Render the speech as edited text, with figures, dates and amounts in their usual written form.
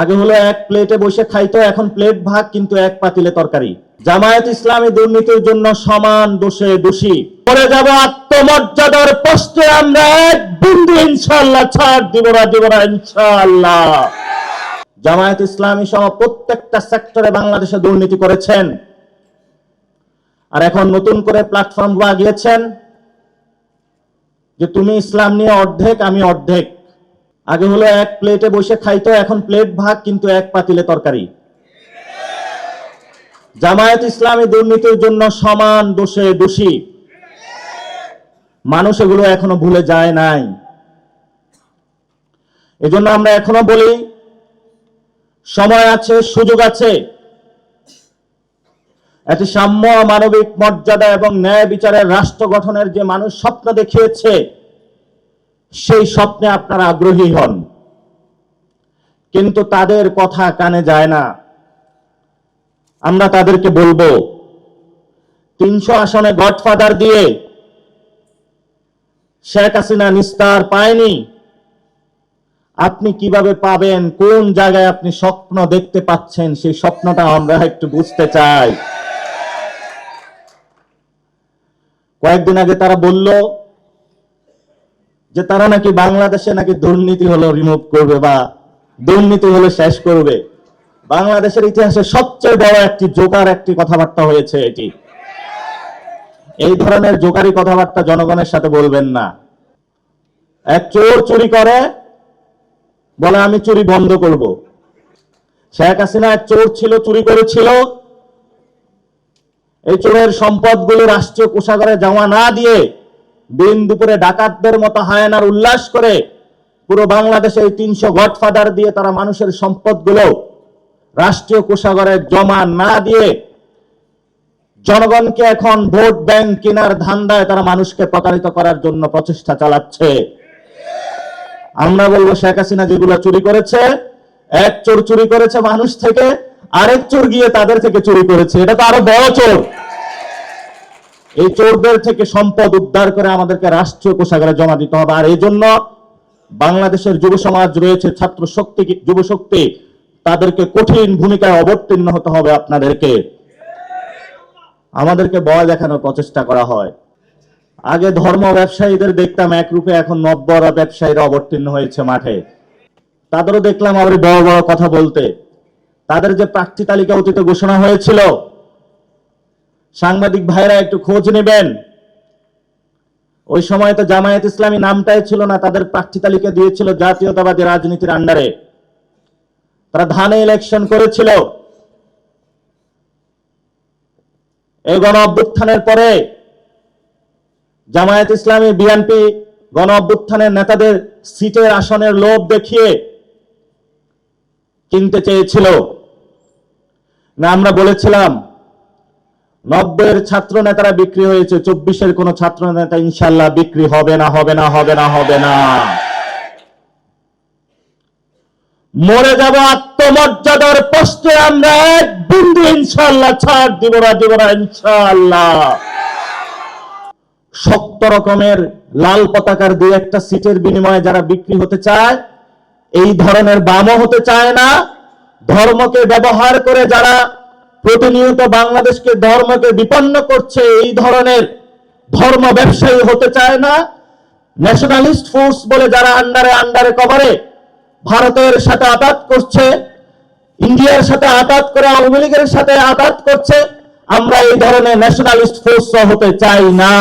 আগে হলো এক প্লেটে বসে খাইতো, এখন প্লেট ভাগ কিন্তু এক পাতিলে তরকারি। জামায়াত ইসলামী দুর্নীতির জন্য সমান দোষে দোষী। করে যাব আত্মমর্যাদার প্রশ্নে আমরা এক বিন্দু ইনশাআল্লাহ ছাড় দিব না ইনশাআল্লাহ। জামায়াত ইসলামী সহ প্রত্যেকটা সেক্টরে বাংলাদেশে দুর্নীতি করেছেন, আর এখন নতুন করে প্ল্যাটফর্ম লাগিয়েছেন যে তুমি ইসলাম নিয়ে অর্ধেক, আমি অর্ধেক। আগে হলো এক প্লেটে বসে খাইতো, এখন প্লেট ভাগ কিন্তু এক পাতিলে তরকারি। জামায়াত ইসলামী দুর্নীতির জন্য সমান দোষে দোষী। মানুষ এগুলো এখনো ভুলে যায় নাই। এজন্য আমরা এখনো বলি সময় আছে, সুযোগ আছে। একটি সাম্য, মানবিক মর্যাদা এবং ন্যায় বিচারের রাষ্ট্র গঠনের যে মানুষ স্বপ্ন দেখিয়েছে, সেই স্বপ্নে আপনারা আগ্রহী হন, কিন্তু তাদের কথা কানে যায় না। আমরা তাদেরকে বলবো 300 আসনে গডফাদার দিয়ে শেখ হাসিনা নিস্তার পায়নি। আপনি কিভাবে পাবেন? কোন জায়গায় আপনি স্বপ্ন দেখতে পাচ্ছেন? সেই স্বপ্নটা আমরা একটু বুঝতে চাই। কয়েকদিন আগে তারা বলল যে তারা নাকি বাংলাদেশে নাকি দুর্নীতি হলো রিমুভ করবে বা দুর্নীতি হলো শেষ করবে। বাংলাদেশের ইতিহাসে সবচেয়ে বড় একটি জোকার একটি কথাবার্তা হয়েছে এটি। এই ধরনের জোকারি কথাবার্তা জনগণের সাথে বলবেন না। এক চোর চুরি করে, বলে আমি চুরি বন্ধ করব। শেখ হাসিনা এক চোর ছিল, চুরি করেছিল। এই চোরের সম্পদগুলো রাষ্ট্রীয় কোষাগারে জমা না দিয়ে দিন দুপুরে ডাকাতদের মতো হায়নার উল্লাস করে পুরো বাংলাদেশে এই 300 গডফাদার দিয়ে তারা মানুষের সম্পদগুলো রাষ্ট্রীয় কোষাগারে জমা না দিয়ে জনগণকে এখন ভোট ব্যাংক কেনার ধান্দায় তারা মানুষকে প্রতারিত করার জন্য প্রচেষ্টা চালাচ্ছে। আমরা বলবো শেখ হাসিনা যেগুলো চুরি করেছে, এক চোর চুরি করেছে মানুষ থেকে, আরেক চোর গিয়ে তাদের থেকে চুরি করেছে। এটা তো আরো বড় চোর। এই চোরদের থেকে সম্পদ উদ্ধার করে আমাদেরকে রাষ্ট্রীয় কোষাগারে জমা দিতে হবে। আর এই জন্য বাংলাদেশের যুব সমাজ রয়েছে, ছাত্র শক্তি, যুব শক্তি, তাদেরকে কঠিন ভূমিকায় অবতীর্ণ হতে হবে। আমাদেরকে ভয় দেখানোর প্রচেষ্টা করা হয়। আগে ধর্ম ব্যবসায়ীদের দেখতাম এক রূপে, এখন নব্বর ব্যবসায়ীরা অবতীর্ণ হয়েছে মাঠে। তাদেরও দেখলাম আবার বড় বড় কথা বলতে। তাদের যে প্রার্থী তালিকা অতীতে ঘোষণা হয়েছিল, সাংবাদিক ভাইরা একটু খোঁজ নেবেন। ওই সময় তো জামায়াত ইসলামী নামটাই ছিল না, তাদের প্রার্থী তালিকা দিয়েছিল জাতীয়তাবাদী রাজনীতির আন্ডারে। তারা ধানে ইলেকশন করেছিল। এই গণ অভ্যুত্থানের পরে জামায়াত ইসলামী, বিএনপি গণ অভ্যুত্থানের নেতাদের সিটের আসনের লোভ দেখিয়ে কিনতে চেয়েছিল না। আমরা বলেছিলাম 90-এর ছাত্র নেতারা বিক্রি হয়েছে, 24-এর কোন ছাত্র নেতা ইনশাল্লাহ বিক্রি হবে না। মরে যাব আত্মমর্যাদার প্রশ্নে আমরা এক বিন্দু ইনশাল্লাহ ছাড় দিব না ইনশাল্লাহ। শক্ত রকমের লাল পতাকার দুই একটা সিটের বিনিময়ে যারা বিক্রি হতে চায়, এই ধরনের বামও হতে চায় না। ধর্মকে ব্যবহার করে যারা প্রতিনিয়ত বাংলাদেশকে ধর্মকে বিপন্ন করছে, এই ধরনের ধর্ম ব্যবসায়ী হতে চায় না। ন্যাশনালিস্ট ফোর্স বলে যারা আন্ডারে কভারে ভারতের সাথে আঘাত করছে, ইন্ডিয়ার সাথে আঘাত করে, আওয়ামী লীগের সাথে আঘাত করছে, আমরা এই ধরনের ন্যাশনালিস্ট ফোর্স হতে চাই না।